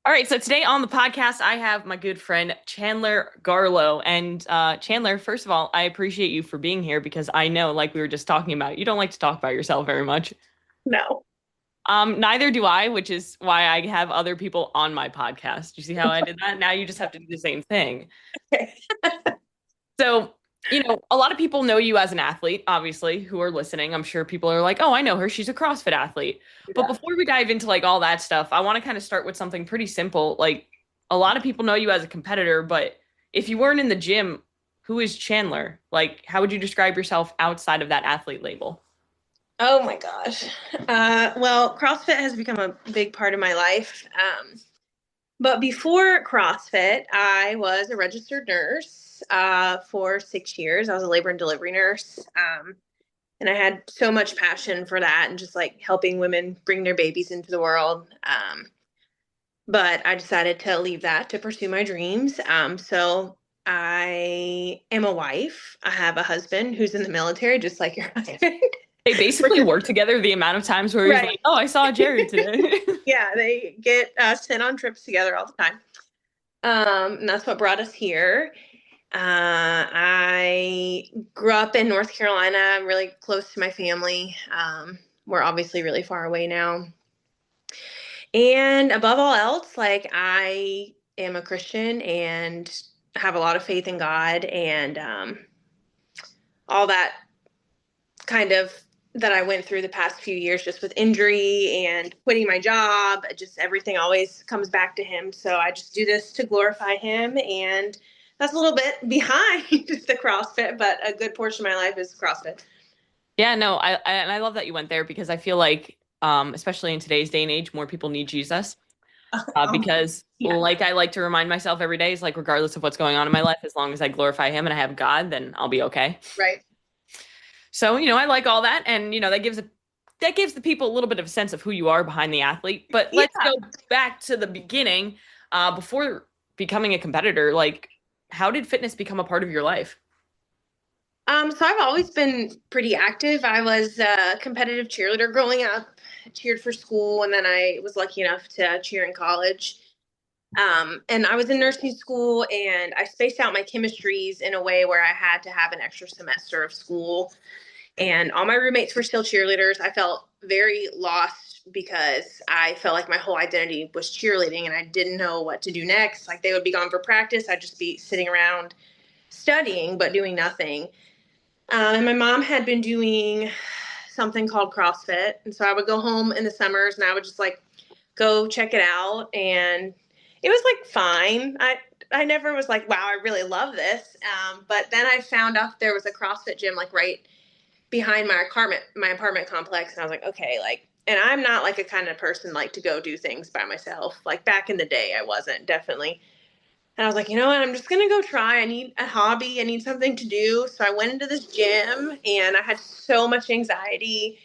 All right, so today on the podcast, I have my good friend Chandler Garlow. And Chandler, first of all, I appreciate you for being here because I know, like we were just talking about, you don't like to talk about yourself very much. No. Neither do I, which is why I have other people on my podcast. You see how I did that? Now you just have to do the same thing. Okay. So, a lot of people know you as an athlete, obviously, who are listening. I'm sure people are like, oh, I know her. She's a CrossFit athlete. But Yeah. before we dive into like all that stuff, I want to kind of start with something pretty simple. Like, a lot of people know you as a competitor, but if you weren't in the gym, who is Chandler? Like, how would you describe yourself outside of that athlete label? Oh my gosh. Well, CrossFit has become a big part of my life. But before CrossFit, I was a registered nurse for 6 years. I was a labor and delivery nurse. And I had so much passion for that and just like helping women bring their babies into the world. But I decided to leave that to pursue my dreams. So I am a wife. I have a husband who's in the military, just like your husband. They basically work together the amount of times where he's like, Right. oh, I saw Jared today. Yeah, they get sent on trips together all the time. And that's what brought us here. I grew up in North Carolina. I'm really close to my family. We're obviously really far away now. And above all else, like I am a Christian and have a lot of faith in God and all that kind of that I went through the past few years just with injury and quitting my job. Just everything always comes back to him. So I just do this to glorify him. And that's a little bit behind the CrossFit, but a good portion of my life is CrossFit. Yeah, no, and I love that you went there because I feel like, especially in today's day and age, more people need Jesus. Because Yeah. like I like to remind myself every day is like regardless of what's going on in my life, as long as I glorify him and I have God, then I'll be okay. Right. So, I like all that and that gives the people a little bit of a sense of who you are behind the athlete. But let's Yeah. go back to the beginning. Before becoming a competitor, like how did fitness become a part of your life? So I've always been pretty active. I was a competitive cheerleader growing up, cheered for school, and then I was lucky enough to cheer in college. And I was in nursing school and I spaced out my chemistries in a way where I had to have an extra semester of school. And all my roommates were still cheerleaders. I felt very lost because I felt like my whole identity was cheerleading and I didn't know what to do next. Like they would be gone for practice. I'd just be sitting around studying, but doing nothing. And my mom had been doing something called CrossFit. And so I would go home in the summers and I would just like go check it out. And it was like fine. I never was like, wow, I really love this. But then I found out there was a CrossFit gym like right behind my apartment complex. And I was like, okay, like, and I'm not like a kind of person like to go do things by myself. Like back in the day, I wasn't definitely. And I was like, you know what? I'm just going to go try. I need a hobby. I need something to do. So I went into this gym and I had so much anxiety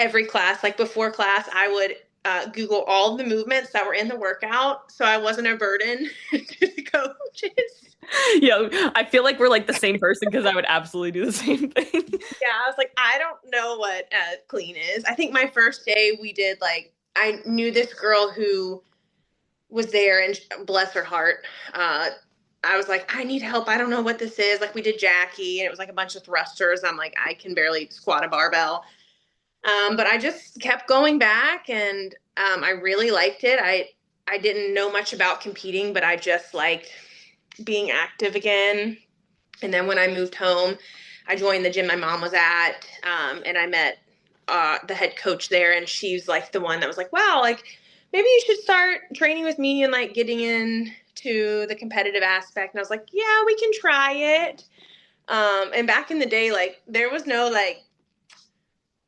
every class. Like before class, I would Google all the movements that were in the workout. So I wasn't a burden to the coaches. Yeah, I feel like we're like the same person because I would absolutely do the same thing. Yeah, I was like, I don't know what clean is. I think my first day we did like, I knew this girl who was there and bless her heart. I was like, I need help. I don't know what this is. Like we did Jackie and it was like a bunch of thrusters. I'm like, I can barely squat a barbell. But I just kept going back and I really liked it. I didn't know much about competing, but I just liked being active again. And then when I moved home, I joined the gym my mom was at, and I met the head coach there, and she's like the one that was like, "Wow, like maybe you should start training with me and like getting into the competitive aspect." And I was like, "Yeah, we can try it." And back in the day, like there was no like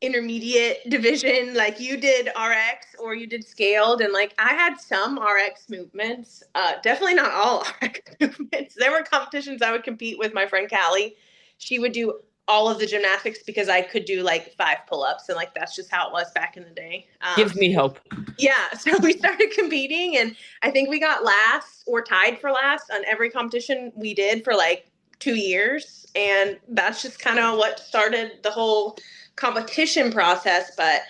intermediate division. Like you did RX or you did scaled, and like I had some RX movements, definitely not all RX movements. There were competitions I would compete with my friend Callie. She would do all of the gymnastics because I could do like 5 pull-ups, and like that's just how it was back in the day. Gives me hope. Yeah, so we started competing, and I think we got last or tied for last on every competition we did for like 2 years, and that's just kind of what started the whole competition process. But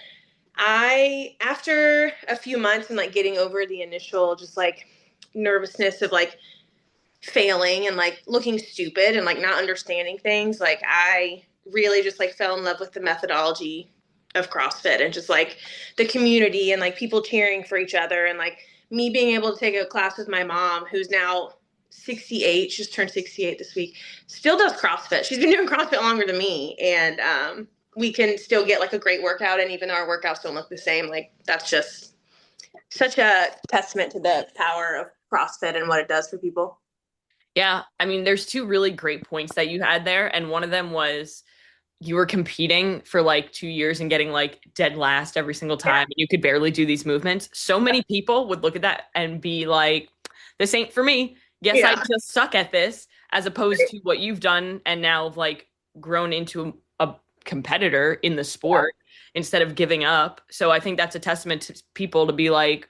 After a few months and like getting over the initial just like nervousness of like failing and like looking stupid and like not understanding things, like I really just like fell in love with the methodology of CrossFit and just like the community and like people cheering for each other and like me being able to take a class with my mom who's now 68, just turned 68 this week, still does CrossFit. She's been doing CrossFit longer than me, and we can still get like a great workout, and even though our workouts don't look the same, like that's just such a testament to the power of CrossFit and what it does for people. Yeah, I mean, there's two really great points that you had there, and one of them was you were competing for like 2 years and getting like dead last every single Yeah. time, and you could barely do these movements. So many people would look at that and be like, "This ain't for me. Guess I Yeah. just suck at this," as opposed to what you've done and now have like grown into a competitor in the Yeah. sport instead of giving up. So I think that's a testament to people to be like,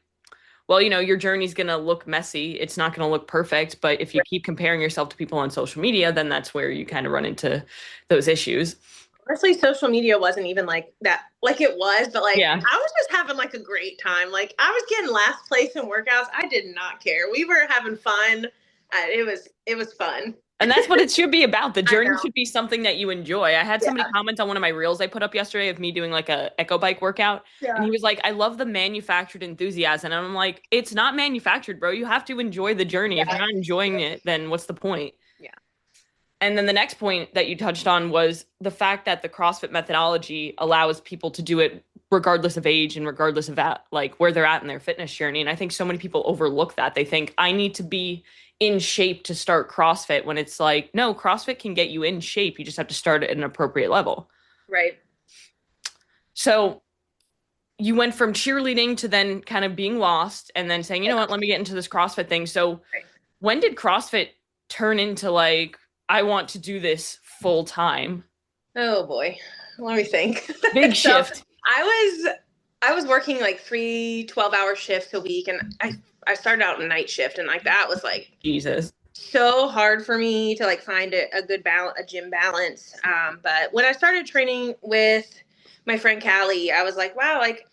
well, your journey's going to look messy. It's not going to look perfect. But if you keep comparing yourself to people on social media, then that's where you kind of run into those issues. Honestly, social media wasn't even like that. Like it was, but like Yeah. I was just having like a great time. Like I was getting last place in workouts. I did not care. We were having fun. It was fun. And that's what it should be about. The I journey know. should be something that you enjoy. I had somebody Yeah. comment on one of my reels I put up yesterday of me doing like a echo bike workout. And Yeah. he was like, I love the manufactured enthusiasm. And I'm like, it's not manufactured, bro. You have to enjoy the journey. If you're Yeah. not enjoying it, then what's the point? Yeah. And then the next point that you touched on was the fact that the CrossFit methodology allows people to do it regardless of age and regardless of that, like where they're at in their fitness journey. And I think so many people overlook that. They think I need to be in shape to start CrossFit when it's like, no, CrossFit can get you in shape. You just have to start at an appropriate level. Right. So you went from cheerleading to then kind of being lost and then saying, you know Yeah. what, let me get into this CrossFit thing. So Right. when did CrossFit turn into like, I want to do this full time? Oh boy. Let me think. Big So shift. I was working like 3 12-hour shifts a week, and I started out in night shift, and like that was like Jesus. so hard for me to like find a good balance, a gym balance. But when I started training with my friend Callie, I was like, wow, like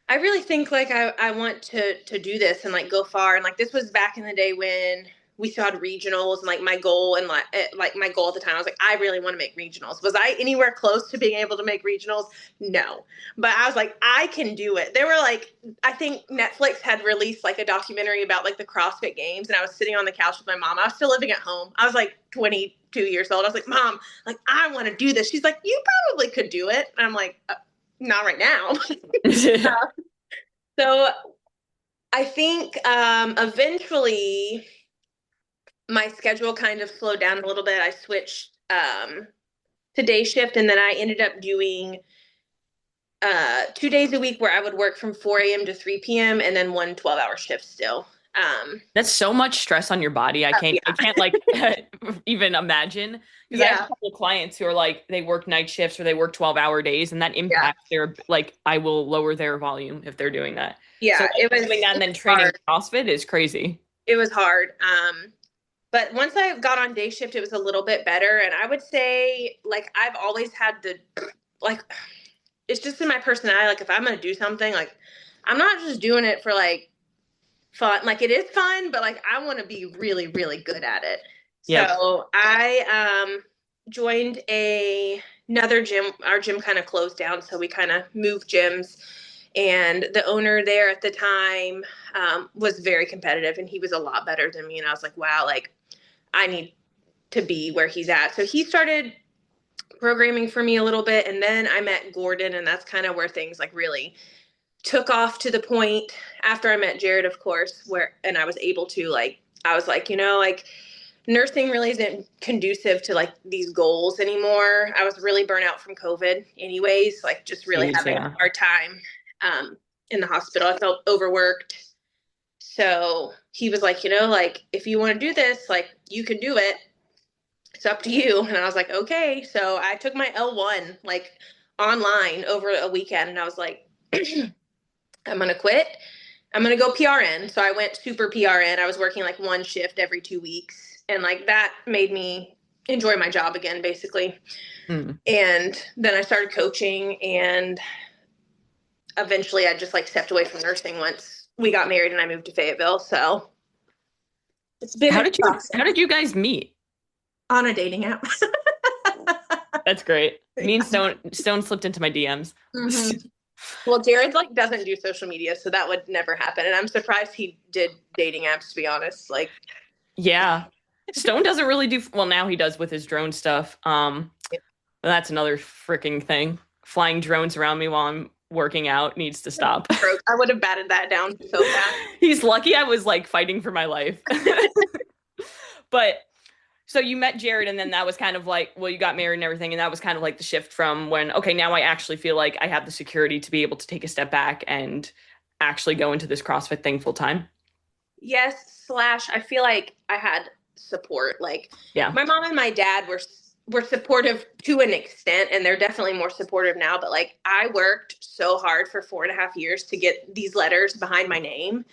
I really think like I want to do this and like go far. And like this was back in the day when we still had regionals, and like my goal and like my goal at the time, I was like, I really want to make regionals. Was I anywhere close to being able to make regionals? No. But I was like, I can do it. There were like, I think Netflix had released like a documentary about like the CrossFit Games, and I was sitting on the couch with my mom. I was still living at home. I was like 22 years old. I was like, Mom, like I want to do this. She's like, you probably could do it. And I'm like, not right now. So I think eventually my schedule kind of slowed down a little bit. I switched to day shift, and then I ended up doing 2 days a week where I would work from 4 a.m. to 3 p.m. and then one 12-hour shift still. That's so much stress on your body. I Yeah. can't like even imagine because I have a Yeah. couple of clients who are like they work night shifts or they work 12-hour days and that Yeah. impacts their like I will lower their volume if they're doing that. So Yeah. like, doing that and then training Hard. CrossFit is crazy. It was hard. But once I got on day shift, it was a little bit better. And I would say, like, I've always had like, it's just in my personality. Like, if I'm going to do something, like, I'm not just doing it for, like, fun. Like, it is fun, but, like, I want to be really, really good at it. Yep. So I joined another gym. Our gym kind of closed down, so we kind of moved gyms. And the owner there at the time was very competitive, and he was a lot better than me. And I was like, wow, like, I need to be where he's at. So he started programming for me a little bit, and then I met Gordon, and that's kind of where things like really took off to the point after I met Jared, of course, where and I was able to like I was like, like nursing really isn't conducive to like these goals anymore. I was really burnt out from COVID anyways, like just really Jeez, having a yeah. hard time in the hospital. I felt overworked. So he was like, like if you want to do this, like you can do it. It's up to you. And I was like, okay. So I took my L1 like online over a weekend, and I was like, I'm going to quit. I'm going to go PRN. So I went super PRN. I was working like one shift every 2 weeks. And like that made me enjoy my job again, basically. Mm. And then I started coaching, and eventually I just like stepped away from nursing once we got married and I moved to Fayetteville. So it's been How a did you process how did you guys meet? on a dating app. That's great. Me and Stone slipped into my DMs. hmm Well, Jared like doesn't do social media, so that would never happen. And I'm surprised he did dating apps, to be honest. Like, Yeah. Stone doesn't really do well now he does with his drone stuff. That's another freaking thing. Flying drones around me while I'm working out needs to stop. I would have batted that down so fast. He's lucky I was like fighting for my life. But so you met Jared, and then that was kind of like, well, you got married and everything, and that was kind of like the shift from when, okay, now I actually feel like I have the security to be able to take a step back and actually go into this CrossFit thing full time. Yes, slash, I feel like I had support. Like, Yeah. my mom and my dad were supportive to an extent, and they're definitely more supportive now. But like, I worked so hard for 4.5 years to get these letters behind my name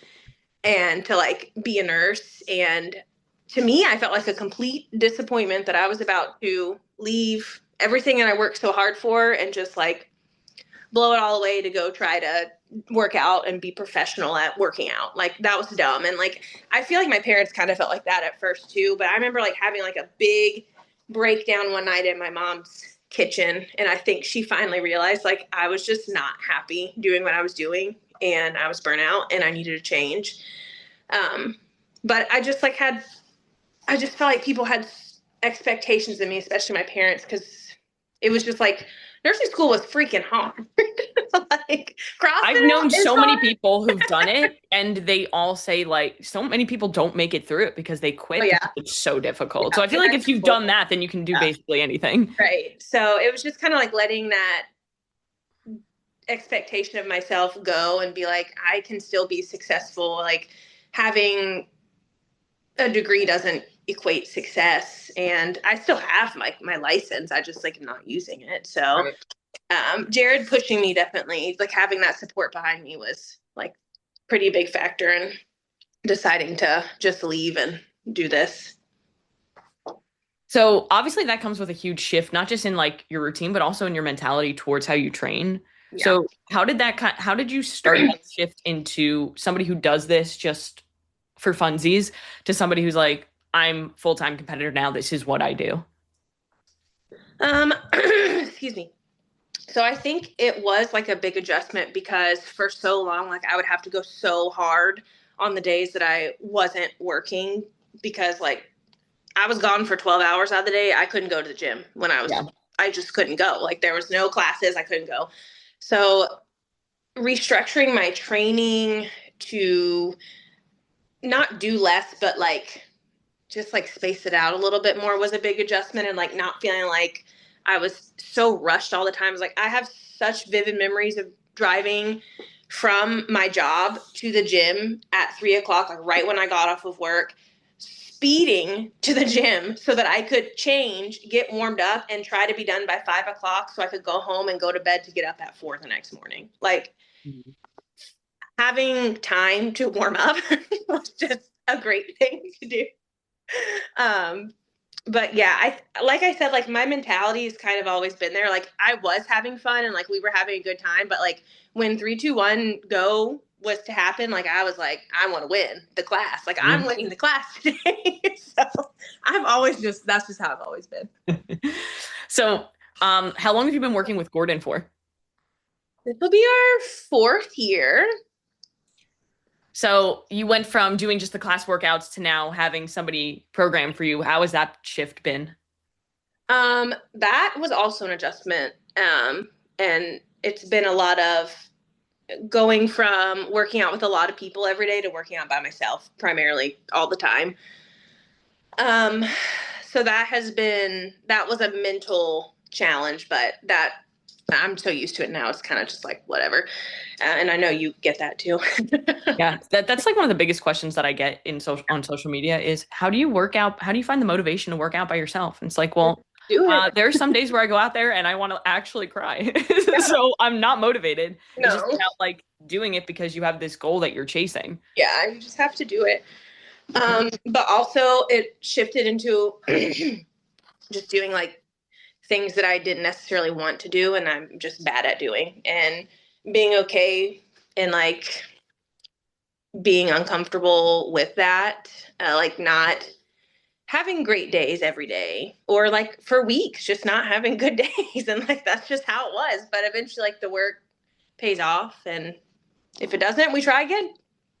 and to like be a nurse. And to me, I felt like a complete disappointment that I was about to leave everything that I worked so hard for and just like blow it all away to go try to work out and be professional at working out. Like, that was dumb. And like, I feel like my parents kind of felt like that at first too. But I remember like having like a big breakdown one night in my mom's kitchen. And I think she finally realized like I was just not happy doing what I was doing and I was burnt out and I needed to change. Um, but I just like I just felt like people had expectations of me, especially my parents, because it was just like nursing school was freaking hard. Like, I've CrossFit known is so many hard. people who've done it, and they all say like so many people don't make it through it because they Oh quit because yeah, it's so difficult. So yeah, I feel like if you've done that, then you can do yeah. basically anything. Right. So it was just kind of like letting that expectation of myself go and be like, I can still be successful. Like, having a degree doesn't equate success, and I still have my license. I just like am not using it. So Right. Jared pushing me, definitely like having that support behind me was like pretty big factor in deciding to just leave and do this. So obviously that comes with a huge shift, not just in like your routine, but also in your mentality towards how you train. Yeah. So how did you start that shift into somebody who does this just for funsies to somebody who's like, I'm full-time competitor now. This is what I do. Excuse me. So I think it was like a big adjustment because for so long, like I would have to go so hard on the days that I wasn't working because like I was gone for 12 hours out of the day. I couldn't go to the gym when Yeah. I just couldn't go. Like, there was no classes. I couldn't go. So restructuring my training to not do less, but like just like space it out a little bit more was a big adjustment, and like not feeling like I was so rushed all the time. Like, I have such vivid memories of driving from my job to the gym at 3 o'clock, like right when I got off of work, speeding to the gym so that I could change, get warmed up, and try to be done by 5 o'clock so I could go home and go to bed to get up at 4 the next morning. Like, Mhm. having time to warm up was just a great thing to do. Um, but yeah, like I said, like my mentality has kind of always been there. Like, I was having fun and like we were having a good time, but like when 3, 2, 1 go was to happen, like I was like, I want to win the class. Like, I'm winning the class today. So I've always just that's just how I've always been. So, how long have you been working with Gordon for? This will be our 4th year. So you went from doing just the class workouts to now having somebody program for you. How has that shift been? That was also an adjustment. And it's been a lot of going from working out with a lot of people every day to working out by myself primarily all the time. Um, so that was a mental challenge, but that I'm so used to it now. It's kind of just like whatever. And I know you get that too. Yeah, that's like one of the biggest questions that I get in on social media is how do you work out? How do you find the motivation to work out by yourself? And it's like, well, Do it. there are some days where I go out there and I want to actually cry. Yeah. So I'm not motivated. It's just No. about like doing it because you have this goal that you're chasing. Yeah, you just have to do it. But also it shifted into just doing like things that I didn't necessarily want to do and I'm just bad at doing. And being okay and like being uncomfortable with that, like not having great days every day or like for weeks just not having good days and like that's just how it was, but eventually like the work pays off, and if it doesn't, we try again.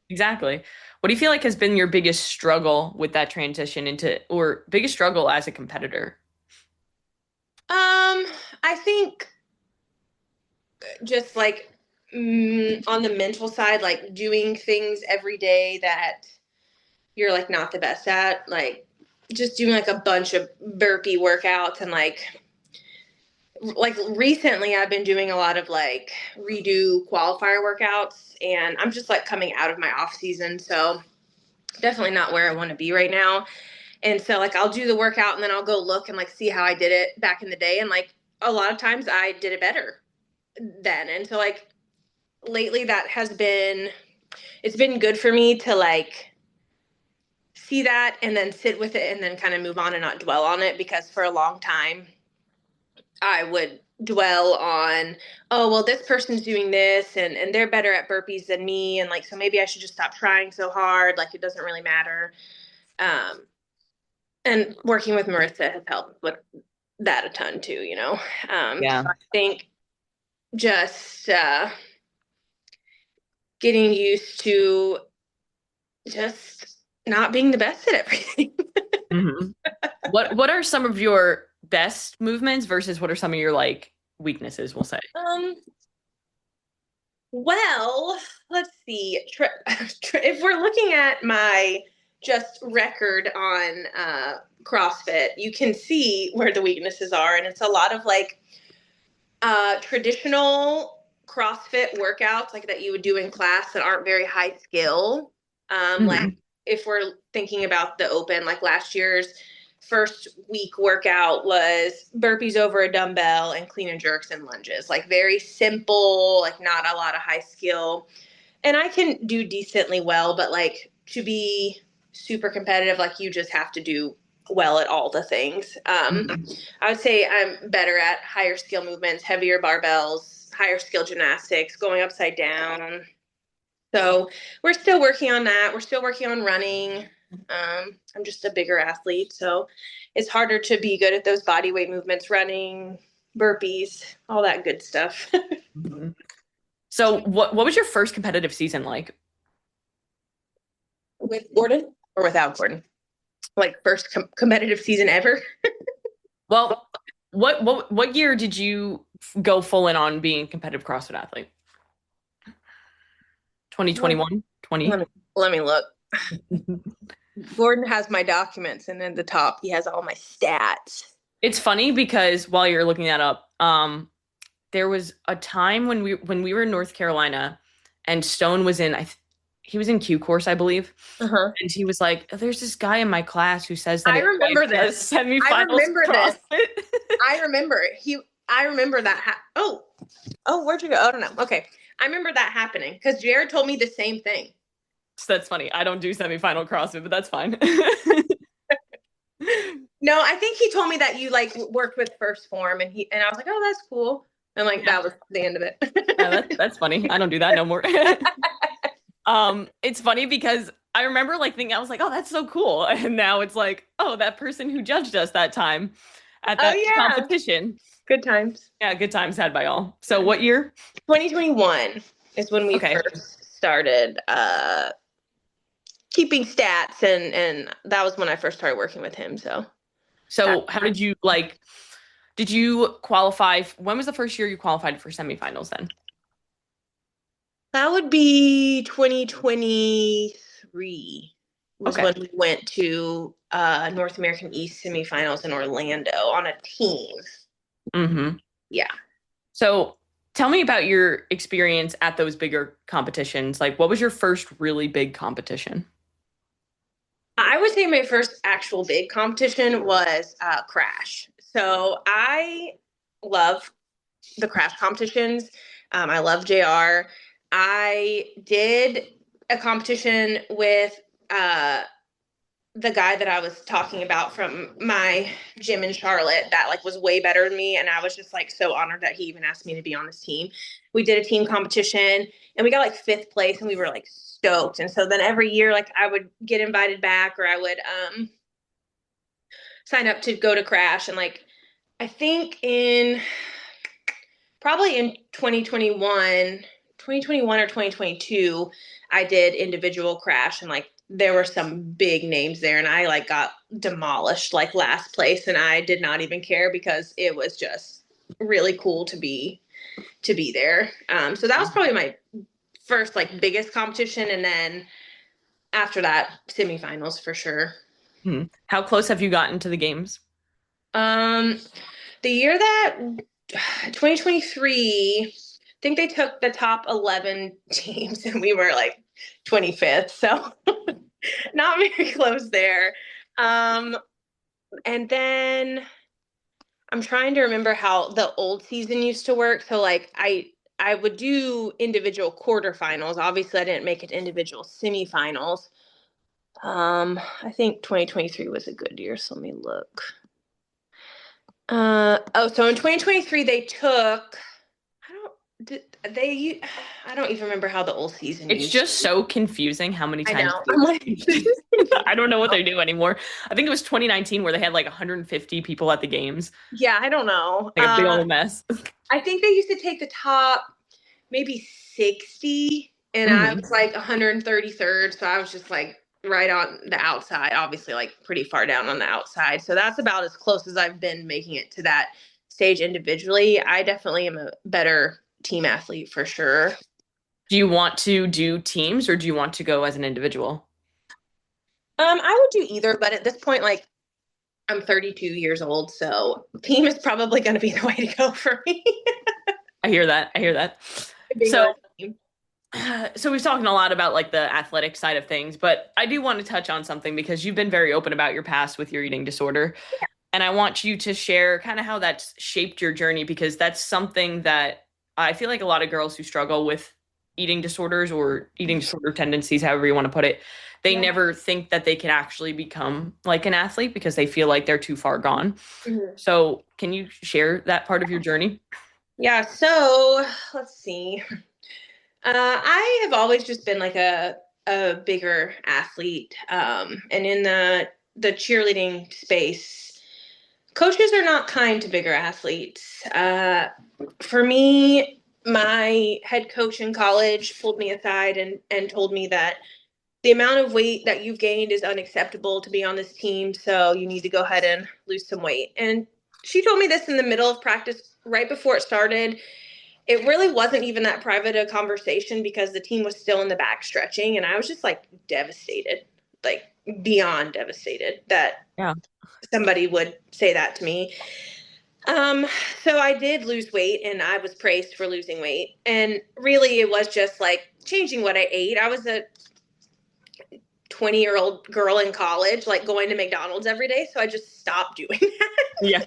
Exactly. What do you feel like has been your biggest struggle with that transition into, or biggest struggle as a competitor? I think just like on the mental side, like doing things every day that you're like not the best at, like just doing like a bunch of burpee workouts and like recently I've been doing a lot of like redo qualifier workouts, and I'm just like coming out of my off season, so definitely not where I want to be right now. And so like I'll do the workout and then I'll go look and like see how I did it back in the day, and like a lot of times I did it better then. And so like lately that has been, it's been good for me to like see that and then sit with it and then kind of move on and not dwell on it, because for a long time I would dwell on, oh well, this person's doing this and they're better at burpees than me, and like so maybe I should just stop trying so hard, like it doesn't really matter. um and working with Marissa has helped with that a ton too, you know. So Yeah. I think just getting used to just not being the best at everything. hmm what are some of your best movements versus what are some of your like weaknesses, we'll say? um well, let's see. If we're looking at my just record on CrossFit, you can see where the weaknesses are, and it's a lot of like traditional CrossFit workouts like that you would do in class that aren't very high skill. Like hmm if we're thinking about the open, like last year's first week workout was burpees over a dumbbell and clean and jerks and lunges, like very simple, like not a lot of high skill. And I can do decently well, but like to be super competitive, like you just have to do well at all the things. I would say I'm better at higher skill movements, heavier barbells, higher skill gymnastics, going upside down. So we're still working on that. We're still working on running. I'm just a bigger athlete, so it's harder to be good at those body weight movements, running, burpees, all that good stuff. hmm So what was your first competitive season like? With Gordon or without Gordon? Like first competitive season ever? Well, what year did you go full in on being a competitive CrossFit athlete? 2021, Let 20? me let me look. Gordon has my documents, and at the top he has all my stats. It's funny because while you're looking that up, there was a time when we were in North Carolina and Stone was in he was in Q course, I believe. Uh-huh. And he was like, there's this guy in my class who says that I if you remember guys this. does I semifinals remember this. CrossFit. I remember I remember that. Oh, where'd you go? I don't know. Okay, I remember that happening because Jared told me the same thing. So that's funny. I don't do semifinal CrossFit, but that's fine. No, I think he told me that you like worked with First Form, and I was like, oh, that's cool. And like Yeah, that was the end of it. that's funny. I don't do that no more. It's funny because I remember like thinking I was like, oh, that's so cool. And now it's like, oh, that person who judged us that time at Oh that yeah, competition. good times. Yeah, good times had by all. So what year? 2021 is when we Okay. first started keeping stats, and that was when I first started working with him. So that So how did you like, did you qualify? When was the first year you qualified for semifinals then? that would be 2023 was Okay. when we went to North American East semifinals in Orlando on a team. Mm-hmm. Yeah. So tell me about your experience at those bigger competitions. Like, what was your first really big competition? I would say my first actual big competition was Crash. So I love the Crash competitions. I love JR. I did a competition with the guy that I was talking about from my gym in Charlotte that like was way better than me. And I was just like so honored that he even asked me to be on this team. We did a team competition and we got like fifth place and we were like stoked. And so then every year, like I would get invited back or I would sign up to go to Crash. And like, I think in probably in 2021 or 2022, I did individual Crash and like there were some big names there and I like got demolished like last place and I did not even care because it was just really cool to be there. So that was probably my first like biggest competition and then after that semifinals for sure. How close have you gotten to the games? Um the year that 2023, I think they took the top 11 teams and we were like 25th. So not very close there. Um, and then I'm trying to remember how the old season used to work. So like I would do individual quarterfinals. Obviously I didn't make it individual semifinals. I think 2023 was a good year, so let me look. So in 2023 they took I don't did they I don't even remember how the old season It's used. just so confusing how many I times know. I'm like, this is I don't know what they confusing. do anymore. I think it was 2019 where they had like 150 people at the games, Yeah, I don't know. like a big old mess. I think they used to take the top maybe 60, and I Mhm. was like 133rd, so I was just like right on the outside, obviously like pretty far down on the outside. So that's about as close as I've been making it to that stage individually. I definitely am a better team athlete for sure. Do you want to do teams or do you want to go as an individual? I would do either, but at this point, like I'm 32 years old, so team is probably going to be the way to go for me. I hear that. I hear that. Being So, on a team. so we've talking a lot about like the athletic side of things, but I do want to touch on something because you've been very open about your past with your eating disorder. And I want you to share kind of how that's shaped your journey because that's something that I feel like a lot of girls who struggle with eating disorders or eating disorder tendencies, however you want to put it, they Yeah. never think that they can actually become like an athlete because they feel like they're too far gone. Mhm. So, can you share that part of your journey? Yeah, so let's see. I have always just been like a bigger athlete, and in the cheerleading space, coaches are not kind to bigger athletes. For me, my head coach in college pulled me aside and told me that the amount of weight that you've gained is unacceptable to be on this team, so you need to go ahead and lose some weight. And she told me this in the middle of practice, right before it started. It really wasn't even that private a conversation because the team was still in the back stretching, and I was just like devastated, like beyond devastated that Yeah. somebody would say that to me. Um, so I did lose weight and I was praised for losing weight. And really it was just like changing what I ate. I was a 20-year-old girl in college, like going to McDonald's every day. So I just stopped doing that. Yeah.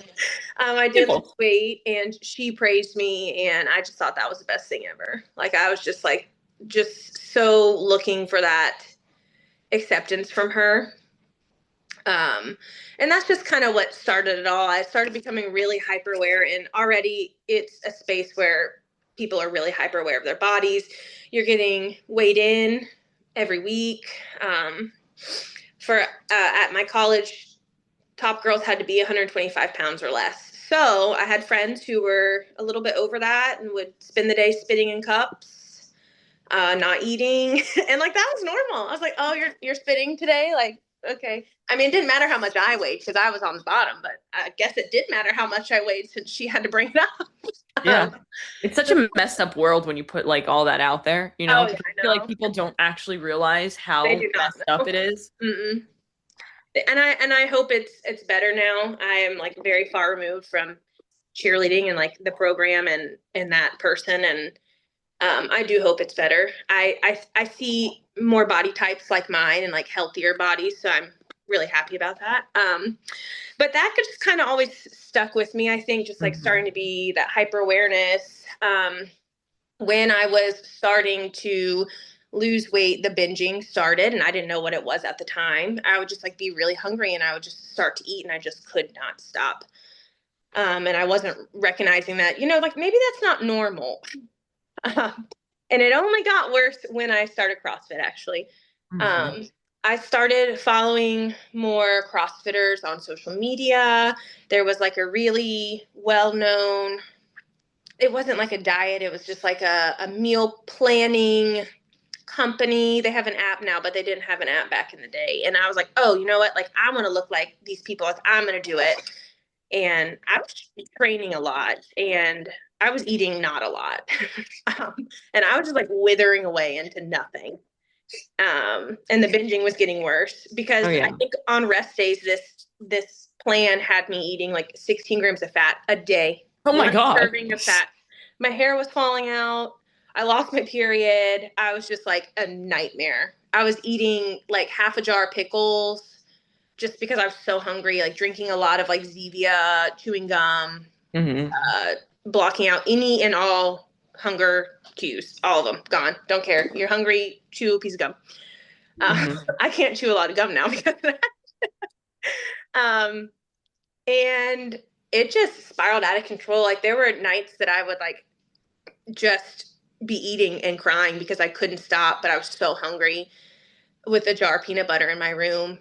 I did lose Simple. weight and she praised me and I just thought that was the best thing ever. Like I was just like, just so looking for that acceptance from her. And that's just kind of what started it all. I started becoming really hyper aware, and already it's a space where people are really hyper aware of their bodies. You're getting weighed in every week. For At my college, top girls had to be 125 pounds or less. So I had friends who were a little bit over that and would spend the day spitting in cups, not eating, and like that was normal. I was like, "Oh, you're spitting today?" Like, okay. I mean, it didn't matter how much I weighed because I was on the bottom, but I guess it did matter how much I weighed since she had to bring it up. Yeah. It's such a messed up world when you put like all that out there, you know, Oh yeah, because I I feel like know. people don't actually realize They how do not messed up know. it is. Mm-mm. And I hope it's better now. I am like very far removed from cheerleading and like the program and that person, and I do hope it's better. I see more body types like mine and like healthier bodies, so I'm really happy about that. But that just kind of always stuck with me. I think just like Mhm. starting to be that hyper awareness. When I was starting to lose weight, the binging started, and I didn't know what it was at the time. I would just like be really hungry and I would just start to eat and I just could not stop. And I wasn't recognizing that, like maybe that's not normal. And it only got worse when I started CrossFit, actually. Mhm. Um, I started following more CrossFitters on social media. There was like a really well known, it wasn't like a diet, it was just like a meal planning company. They have an app now, but they didn't have an app back in the day. And I was like, oh, you know what? Like, I want to look like these people. Like, I'm going to do it. And I was training a lot and I was eating not a lot. um, and I was just like withering away into nothing. And the binging was getting worse because Oh I yeah. think on rest days, this plan had me eating like 16 grams of fat a day, Oh my one God. serving of fat. My hair was falling out. I lost my period. I was just like a nightmare. I was eating like half a jar of pickles just because I was so hungry, like drinking a lot of like Zevia, chewing gum, Hmm. uh, blocking out any and all hunger cues, all of them gone. Don't care. You're hungry, chew a piece of gum. Hmm. I can't chew a lot of gum now because of that. Um, and it just spiraled out of control. Like there were nights that I would like just be eating and crying because I couldn't stop, but I was so hungry with a jar of peanut butter in my room.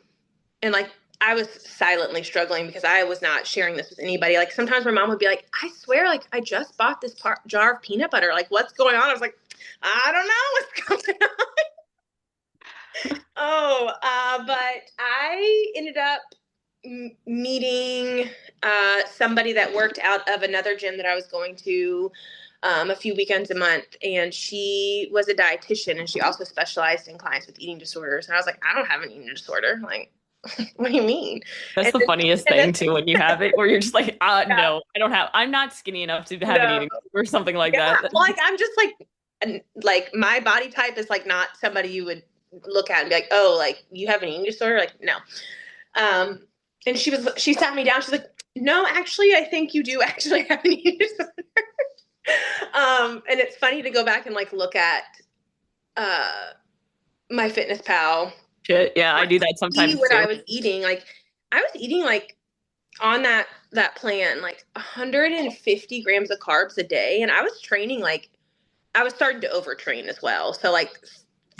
And like I was silently struggling because I was not sharing this with anybody. Like sometimes my mom would be like, I swear, like I just bought this jar of peanut butter. Like what's going on? I was like, I don't know what's going on. But I ended up meeting somebody that worked out of another gym that I was going to a few weekends a month. And she was a dietitian and she also specialized in clients with eating disorders. And I was like, I don't have an eating disorder. Like, what do you mean? That's And the then, funniest and then thing too when you have it, where you're just like, yeah, no, I don't have. I'm not skinny enough to have an no, eating or something like yeah. that. Like, I'm just like my body type is like not somebody you would look at and be like, oh, like you have an eating disorder. Like, no. Um, and she sat me down. She's like, no, actually, I think you do actually have an eating disorder. And it's funny to go back and like look at uh, my Fitness Pal, Shit, yeah, I like do that see sometimes what too. I was eating. Like I was eating like on that plan, like 150 grams of carbs a day, and I was training like I was starting to overtrain as well. So like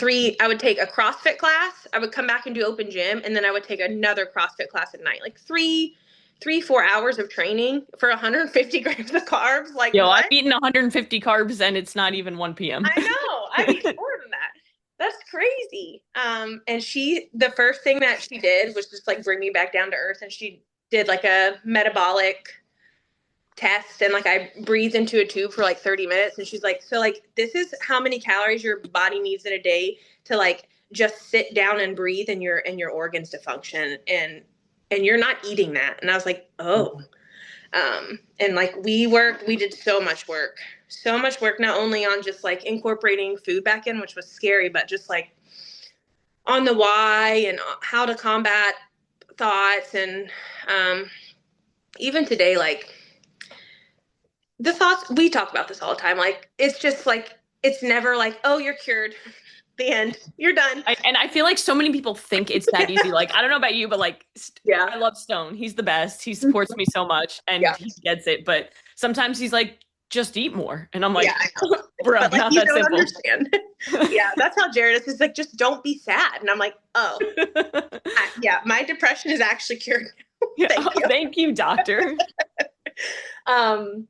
I would take a CrossFit class, I would come back and do open gym, and then I would take another CrossFit class at night. Like 4 hours of training for 150 grams of carbs. Like Yo, I've what? eaten 150 carbs and it's not even 1 p.m. I know. I'd eat more than that. That's crazy. And the first thing that she did was just like bring me back down to earth, and she did like a metabolic test, and like I breathed into a tube for like 30 minutes, and she's like, so like this is how many calories your body needs in a day to like just sit down and breathe and your organs to function, and you're not eating that. And I was like, oh. And like we did so much work, not only on just like incorporating food back in, which was scary, but just like on the why and how to combat thoughts. And even today, like the thoughts, we talk about this all the time. Like, it's just like, it's never like, oh, you're cured. The end. You're done. And I feel like so many people think it's that easy. Like, I don't know about you, but like, Yeah. I love Stone. He's the best. He supports me so much and Yeah. he gets it. But sometimes he's like, just eat more. And I'm Yeah. like, I know. bro, But like, not you that don't simple. understand. Yeah. That's how Jared is. He's like, just don't be sad. And I'm like, oh, yeah, my depression is actually cured. Yeah. Thank Oh, you. thank you, doctor. Um,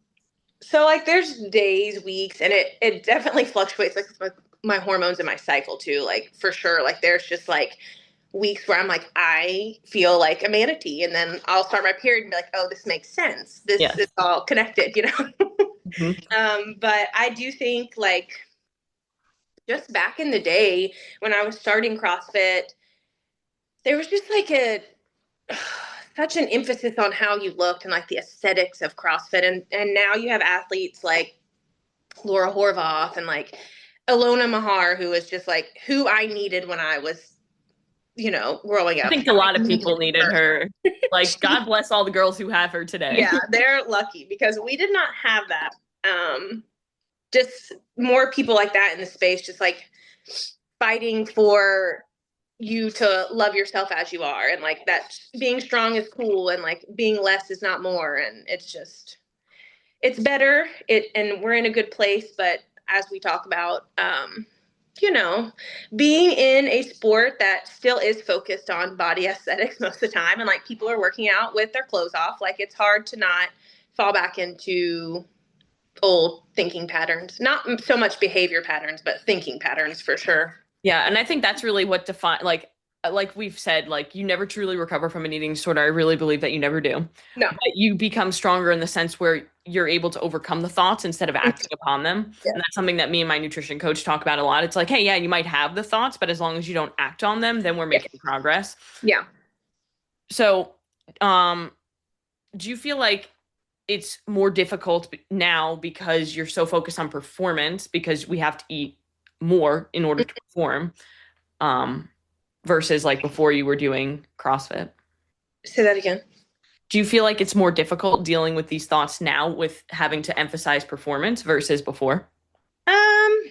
so like there's days, weeks, and it definitely fluctuates like with my hormones and my cycle too. Like for sure. Like there's just like weeks where I'm like, I feel like a manatee, and then I'll start my period and be like, oh, this makes sense. This Yes. is all connected, you know? Mhm. But I do think like just back in the day when I was starting CrossFit, there was just like such an emphasis on how you looked and like the aesthetics of CrossFit. And now you have athletes like Laura Horvath and like Ilona Mahar, who was just like who I needed when I was, growing I up. think a lot I of needed people needed her. her. Like, God bless all the girls who have her today. Yeah, they're lucky because we did not have that. Just more people like that in the space, just like fighting for you to love yourself as you are, and like that being strong is cool, and like being less is not more, and it's better, and we're in a good place. But as we talk about, you know, being in a sport that still is focused on body aesthetics most of the time, and like people are working out with their clothes off, like it's hard to not fall back into old thinking patterns. Not so much behavior patterns, but thinking patterns for sure. Yeah, and I think that's really what define like we've said, like you never truly recover from an eating disorder. I really believe that you never do. No. But you become stronger in the sense where you're able to overcome the thoughts instead of acting upon them. Yeah. And that's something that me and my nutrition coach talk about a lot. It's like, hey, yeah, you might have the thoughts, but as long as you don't act on them, then we're Yeah. making progress. Yeah. So, do you feel like it's more difficult now because you're so focused on performance because we have to eat more in order to perform, versus like before you were doing CrossFit? Say that again. Do you feel like it's more difficult dealing with these thoughts now with having to emphasize performance versus before? I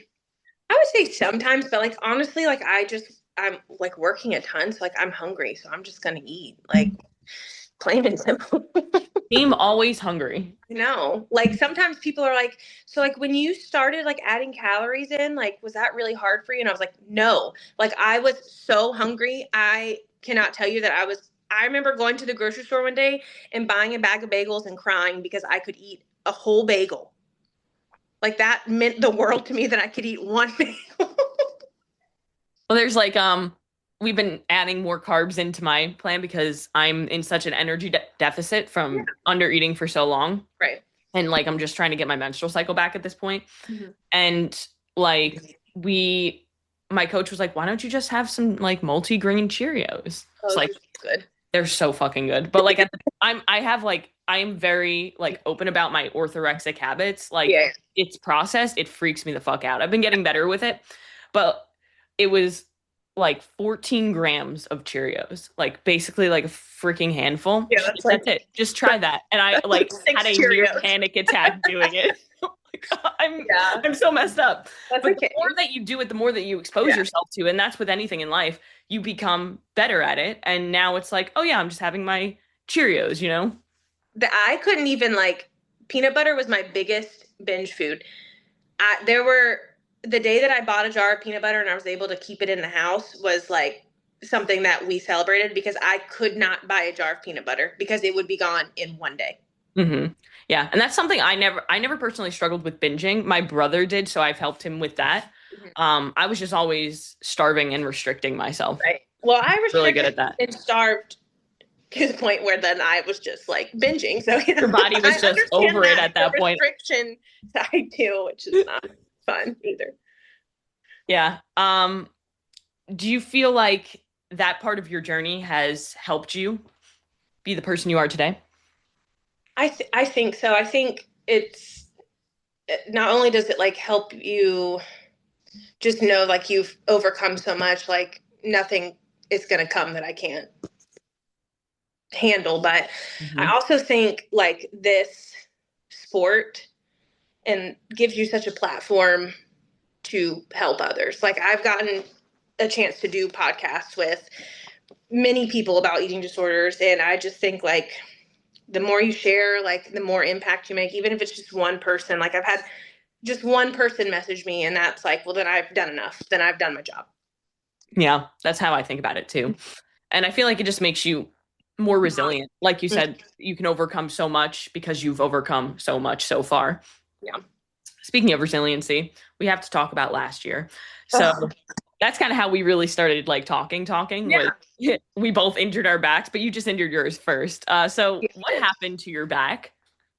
would say sometimes, but like honestly, like I'm like working a ton, so like I'm hungry, so I'm just gonna eat. Like plain and simple. I'm always hungry. No, like sometimes people are like, so like when you started like adding calories in, like was that really hard for you? And I was like, no. Like I was so hungry. I cannot tell you that I remember going to the grocery store one day and buying a bag of bagels and crying because I could eat a whole bagel. Like that meant the world to me that I could eat one bagel. Well, there's like we've been adding more carbs into my plan because I'm in such an energy deficit Yeah. from under eating for so long. Right. And like I'm just trying to get my menstrual cycle back at this point. Mm-hmm. And like my coach was like, why don't you just have some like multi-grain Cheerios? It's Oh, like good. they're so fucking good. But like I am very like open about my orthorexic habits. Like Yeah. it's processed, it freaks me the fuck out. I've been getting better with it, but it was like 14 grams of Cheerios, like basically like a freaking handful. Yeah, She's that's like, like that's it. Just try that. And I that's like like six had a near Cheerios. panic attack doing it. Like, Yeah, I'm so messed up. that's But the okay. more that you do it, the more that you expose Yeah. yourself to, and that's with anything in life, you become better at it. And now it's like, oh yeah, I'm just having my Cheerios, you know? I couldn't even like peanut butter was my biggest binge food. There were the day that I bought a jar of peanut butter and I was able to keep it in the house was like something that we celebrated because I could not buy a jar of peanut butter because it would be gone in one day. Mm-hmm. Yeah, and that's something I never personally struggled with binging. My brother did, so I've helped him with that. Mhm. I was just always starving and restricting myself. Right. Well, I Really good restricted at that. and starved to the point where then I was just like binging. So, Your body I was just understand over it that at the that point. restriction side too, which is not fun either. Yeah. Do you feel like that part of your journey has helped you be the person you are today? I think so. I think it's not only does it like help you just know like you've overcome so much, like nothing is going to come that I can't handle, but I Mm-hmm. also think like this sport and gives you such a platform to help others. Like I've gotten a chance to do podcasts with many people about eating disorders, and I just think like the more you share, like the more impact you make, even if it's just one person. Like I've had just one person message me, and that's like, well, then I've done enough. Then I've done my job. Yeah, that's how I think about it too. And I feel like it just makes you more resilient. Like you said, you can overcome so much because you've overcome so much so far. Yeah. Speaking of resiliency, we have to talk about last year. So Ugh. that's kind of how we really started like talking was Yeah. we both injured our backs, but you just injured yours first. So what Yeah. happened to your back?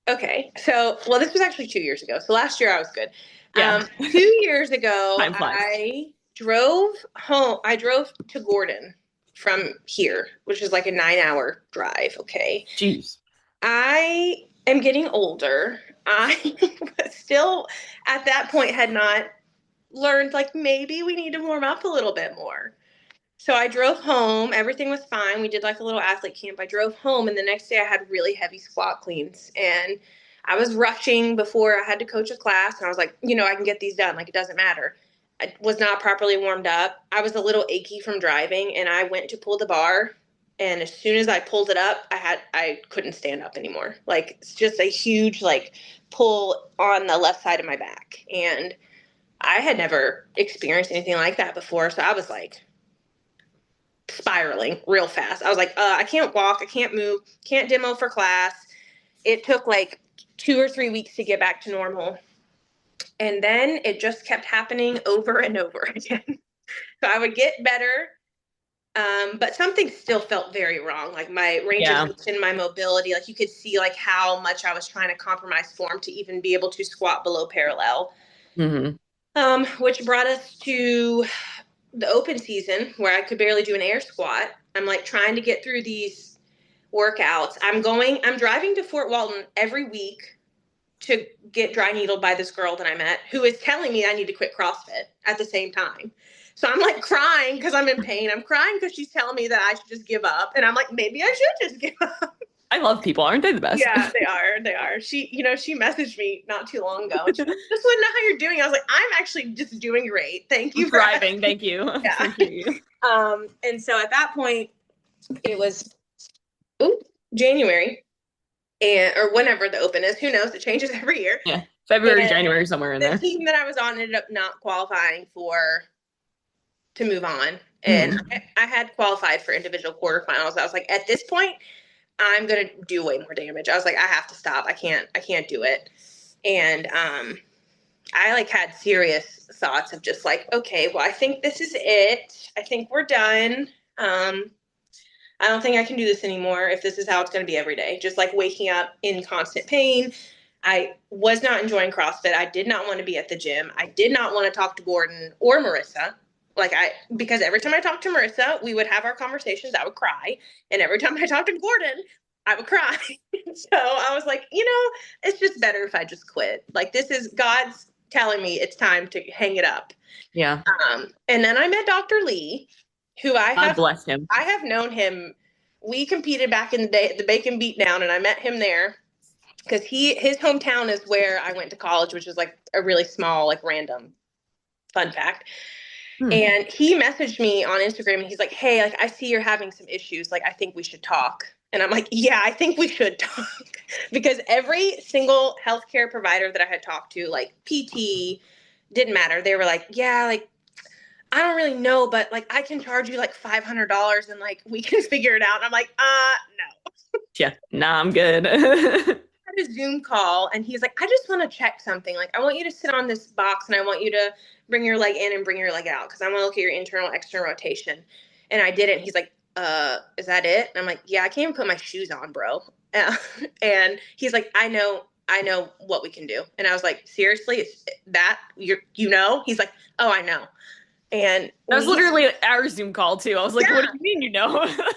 Okay. So, well, this was actually 2 years ago. So last year I was good. Yeah, 2 years ago, time flies. I drove home. I drove to Gordon from here, which is like a 9 hour drive. Okay. Jeez. I am getting older. I still at that point had not learned like maybe we need to warm up a little bit more. So I drove home. Everything was fine. We did like a little athlete camp. I drove home, and the next day I had really heavy squat cleans. And I was rushing before I had to coach a class. And I was like, I can get these done. Like, it doesn't matter. I was not properly warmed up. I was a little achy from driving, and I went to pull the bar. And as soon as I pulled it up, I couldn't stand up anymore. Like it's just a huge like pull on the left side of my back. And I had never experienced anything like that before. So I was like spiraling real fast. I was like, I can't walk, I can't move, can't demo for class. It took like 2 or 3 weeks to get back to normal. And then it just kept happening over and over again. So I would get better, but something still felt very wrong. Like my range of Yeah. motion, my mobility, like you could see like how much I was trying to compromise form to even be able to squat below parallel. Mm-hmm. Which brought us to the open season where I could barely do an air squat. I'm like trying to get through these workouts. I'm driving to Fort Walton every week to get dry needled by this girl that I met who is telling me I need to quit CrossFit at the same time. So I'm like crying because I'm in pain. I'm crying because she's telling me that I should just give up. And I'm like, maybe I should just give up. I love people. Aren't they the best? Yeah, they are. They are. She messaged me not too long ago. And she's like, just want to know how you're doing. I was like, I'm actually just doing great. Thank you I'm for thriving. Thank you. Yeah. You. And so at that point, it was January or whenever the open is. Who knows? It changes every year. Yeah. February, And January, somewhere in the there. team that I was on ended up not qualifying to move on. And I had qualified for individual quarterfinals. I was like, at this point, I'm going to do way more damage. I was like, I have to stop. I can't do it. And I like had serious thoughts of just like, okay, well, I think this is it. I think we're done. I don't think I can do this anymore if this is how it's going to be every day. Just like waking up in constant pain. I was not enjoying CrossFit. I did not want to be at the gym. I did not want to talk to Gordon or Marissa. Because every time I talked to Marissa, we would have our conversations. I would cry. And every time I talked to Gordon, I would cry. So I was like, it's just better if I just quit. Like this is God's telling me it's time to hang it up. Yeah. And then I met Dr. Lee, who God bless him. I have known him. We competed back in the day at the Bacon Beatdown, and I met him there because his hometown is where I went to college, which is like a really small, like random fun fact. And he messaged me on Instagram and he's like, hey, like I see you're having some issues. Like, I think we should talk. And I'm like, yeah, I think we should talk. Because every single healthcare provider that I had talked to, like PT, didn't matter. They were like, yeah, like, I don't really know, but like I can charge you like $500 and like we can figure it out. And I'm like, no. Yeah, nah, I'm good. Had a Zoom call and he's like, I just want to check something. Like, I want you to sit on this box and I want you to bring your leg in and bring your leg out because I want to look at your internal, external rotation. And I did it. And he's like, is that it? And I'm like, yeah, I can't even put my shoes on, bro. And he's like, I know what we can do. And I was like, seriously, it's that he's like, oh, I know. And that was literally our Zoom call too. I was like, what do you mean,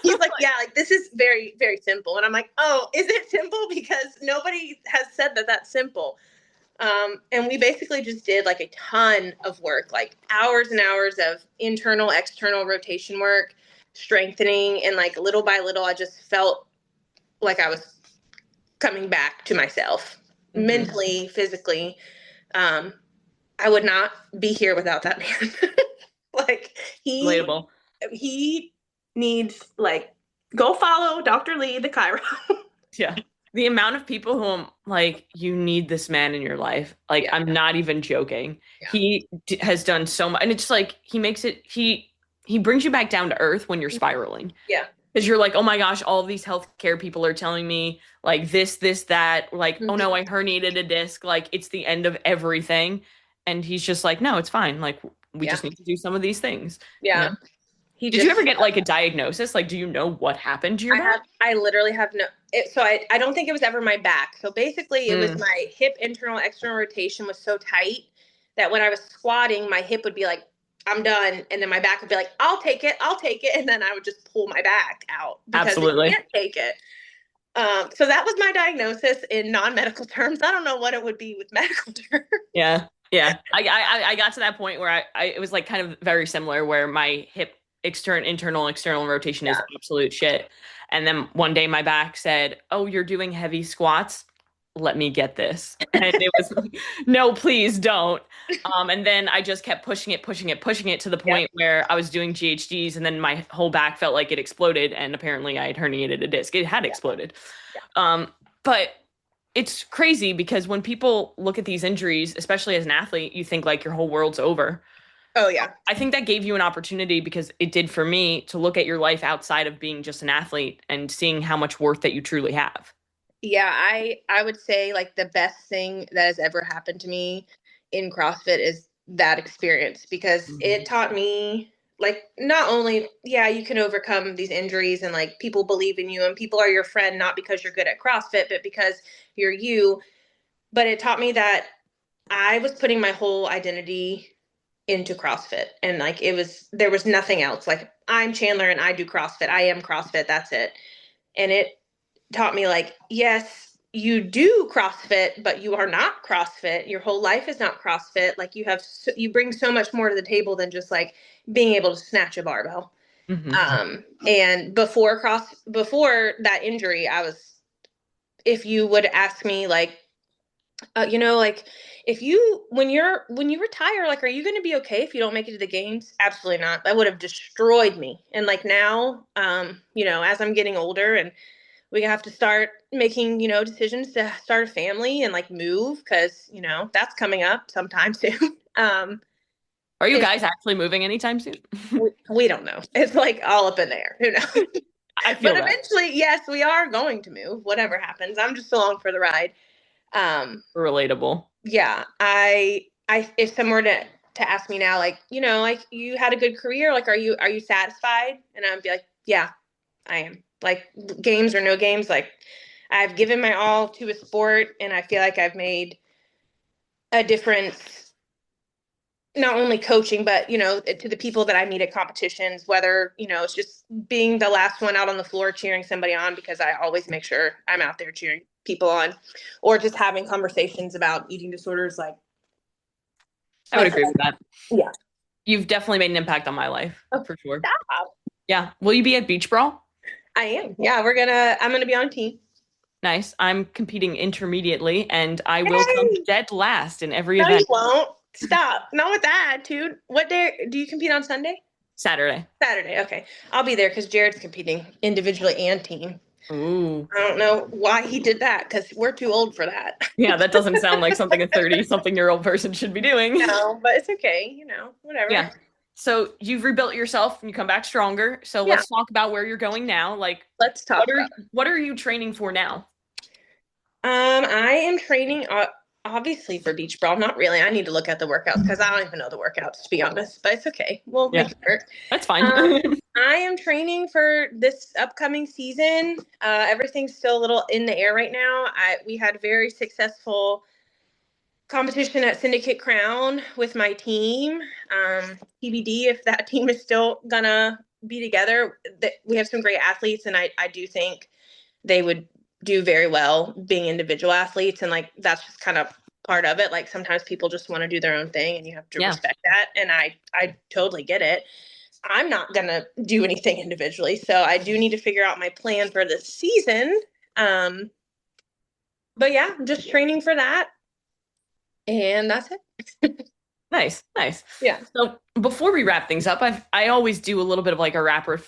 He's like, yeah, like this is very, very simple. And I'm like, oh, is it simple? Because nobody has said that that's simple. And we basically just did like a ton of work, like hours and hours of internal, external rotation work, strengthening. And like little by little, I just felt like I was coming back to myself mentally, physically. I would not be here without that man. Like he needs like go follow Dr. Lee, the chiro. Yeah. The amount of people who I'm like, you need this man in your life. Like, yeah. I'm not even joking. Yeah. He has done so much. And it's like, he brings you back down to earth when you're spiraling. Yeah. Because you're like, oh my gosh, all of these healthcare people are telling me like this, that, like, oh no, I herniated a disc. Like, it's the end of everything. And he's just like, no, it's fine. Like, we just need to do some of these things. Yeah. You know? Did you ever get like a diagnosis? Like, do you know what happened to your back? I literally have I don't think it was ever my back. So basically it was my hip internal, external rotation was so tight that when I was squatting, my hip would be like, I'm done. And then my back would be like, I'll take it. And then I would just pull my back out because Absolutely. I can't take it. So that was my diagnosis in non-medical terms. I don't know what it would be with medical terms. Yeah. Yeah. I got to that point where it was like kind of very similar where my hip internal, external rotation is absolute shit. And then one day my back said, oh, you're doing heavy squats. let me get this. And it was like, no, please don't. And then I just kept pushing it, pushing it, pushing it to the Yep. point where I was doing GHDs and then my whole back felt like it exploded. And apparently I had herniated a disc. It had Yeah. exploded. Yeah. But it's crazy because when people look at these injuries, especially as an athlete, you think like your whole world's over. Oh yeah. I think that gave you an opportunity because it did for me to look at your life outside of being just an athlete and seeing how much worth that you truly have. Yeah, I would say like the best thing that has ever happened to me in CrossFit is that experience because it Mhm. taught me like not only yeah, you can overcome these injuries and like people believe in you and people are your friend not because you're good at CrossFit but because you're you, but it taught me that I was putting my whole identity into CrossFit and like it was there was nothing else. Like I'm Chandler and I do CrossFit. I am CrossFit. That's it. And it taught me like, yes, you do CrossFit, but you are not CrossFit. Your whole life is not CrossFit. Like you bring so much more to the table than just like being able to snatch a barbell. Mhm. And before that injury, I was, if you would ask me like, like if you when you retire, like, are you going to be okay if you don't make it to the games? Absolutely not. That would have destroyed me. And like now, as I'm getting older and we have to start making, decisions to start a family and like move because, that's coming up sometime soon. Are you It's guys actually moving anytime soon? we don't know. It's like all up in there. Who knows? I But feel that. eventually, yes, we are going to move, whatever happens. I'm just along for the ride. Um, Relatable. yeah, I if someone were to ask me now, like, like you had a good career, like are you satisfied? And I'd be like, yeah, I am. Like games or no games, like I've given my all to a sport and I feel like I've made a difference not only coaching but to the people that I meet at competitions, whether it's just being the last one out on the floor cheering somebody on because I always make sure I'm out there cheering people on, or just having conversations about eating disorders I would like agree with that. yeah. You've definitely made an impact on my life, Oh, for sure. stop. Yeah. Will you be at Beach Brawl? I am. Yeah, I'm gonna be on team. Nice. I'm competing intermediately, and I will come Yay! dead last in every No, you event. won't. Stop. Not with that attitude. What day do you compete on Sunday? Saturday. Saturday. Okay. I'll be there because Jared's competing individually and team. Ooh. I don't know why he did that because we're too old for that. Yeah, that doesn't sound like something a 30-something-year-old person should be doing. No, but it's okay. Whatever. Yeah. So you've rebuilt yourself and you come back stronger. So Yeah. let's talk about where you're going now. Like, Let's talk about what are you training for now? I am training obviously for beach brawl. Not really. I need to look at the workouts because I don't even know the workouts to be honest. But it's okay. We'll Yeah, make it work. that's fine. Um, I am training for this upcoming season. Everything's still a little in the air right now. We had a very successful competition at Syndicate Crown with my team. TBD if that team is still gonna be together. We have some great athletes, and I do think they would do very well being individual athletes, and like that's just kind of part of it. Like sometimes people just want to do their own thing, and you have to Yeah. respect that. And I totally get it. I'm not gonna do anything individually, so I do need to figure out my plan for this season. Um, but yeah, I'm just training for that, and that's it. Nice, nice. Yeah. So before we wrap things up, I always do a little bit of like a rapid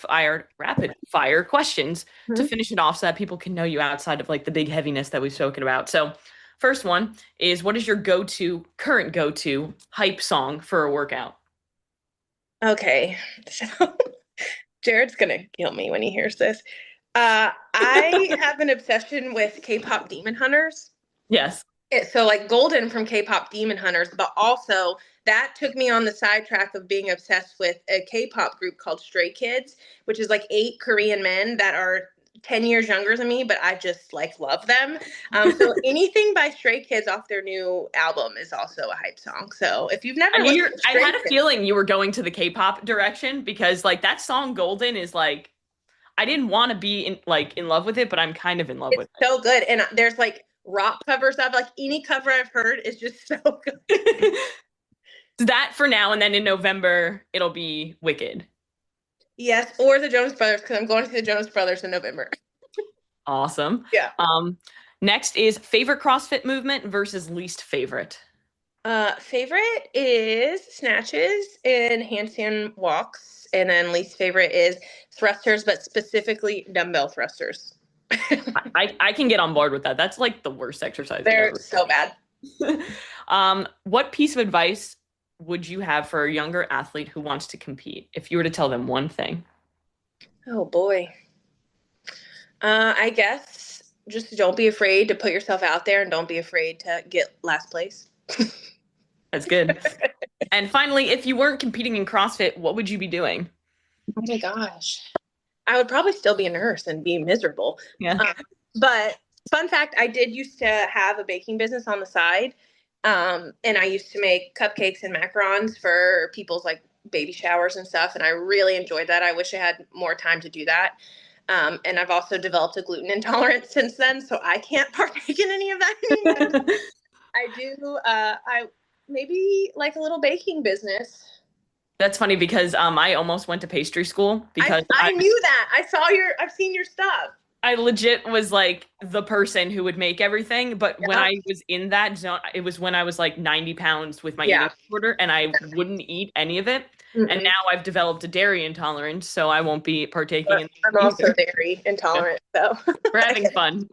fire questions to Mhm. finish it off so that people can know you outside of like the big heaviness that we've spoken about. So first one is what is your current go-to hype song for a workout? Okay. So Jared's gonna kill me when he hears this. I have an obsession with K-pop Demon Hunters. Yes. So like Golden from K-pop Demon Hunters, but also that took me on the sidetrack of being obsessed with a K-pop group called Stray Kids, which is like 8 Korean men that are 10 years younger than me, but I just like love them. So anything by Stray Kids off their new album is also a hype song. So if you've never listened to I Stray had a Kids, feeling you were going to the K-pop direction because like that song Golden is like I didn't want to be in love with it, but I'm kind of in love it's with it. so good. And there's like rock covers of like any cover I've heard is just so good. That for now, and then in November it'll be Wicked. Yes, or the Jonas Brothers because I'm going to the Jonas Brothers in November. Awesome. Yeah. Um, Next is favorite CrossFit movement versus least favorite. Favorite is snatches and handstand walks, and then least favorite is thrusters, but specifically dumbbell thrusters. I can get on board with that. That's like the worst exercising They're ever. so bad. What piece of advice would you have for a younger athlete who wants to compete if you were to tell them one thing? Oh boy. I guess just don't be afraid to put yourself out there and don't be afraid to get last place. That's good. And finally, if you weren't competing in CrossFit, what would you be doing? Oh my gosh. I would probably still be a nurse and be miserable. Yeah. But fun fact, I did used to have a baking business on the side. And I used to make cupcakes and macarons for people's like baby showers and stuff. And I really enjoyed that. I wish I had more time to do that. And I've also developed a gluten intolerance since then, so I can't partake in any of that anymore. I do, I maybe like a little baking business. That's funny because I almost went to pastry school because I knew that. I've seen your stuff. I legit was like the person who would make everything. But when Yeah. I was in that zone, it was when I was like 90 pounds with my Yeah. eating disorder and I wouldn't eat any of it. And Mm-mm. now I've developed a dairy intolerance, so I won't be partaking in I'm either. also dairy intolerant, so We're having fun.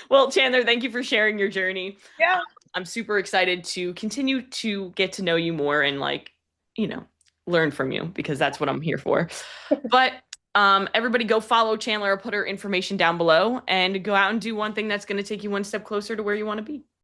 Well, Chandler, thank you for sharing your journey. yeah. I'm super excited to continue to get to know you more and like, learn from you because that's what I'm here for. But everybody go follow Chandler. I'll put her information down below and go out and do one thing that's going to take you one step closer to where you want to be.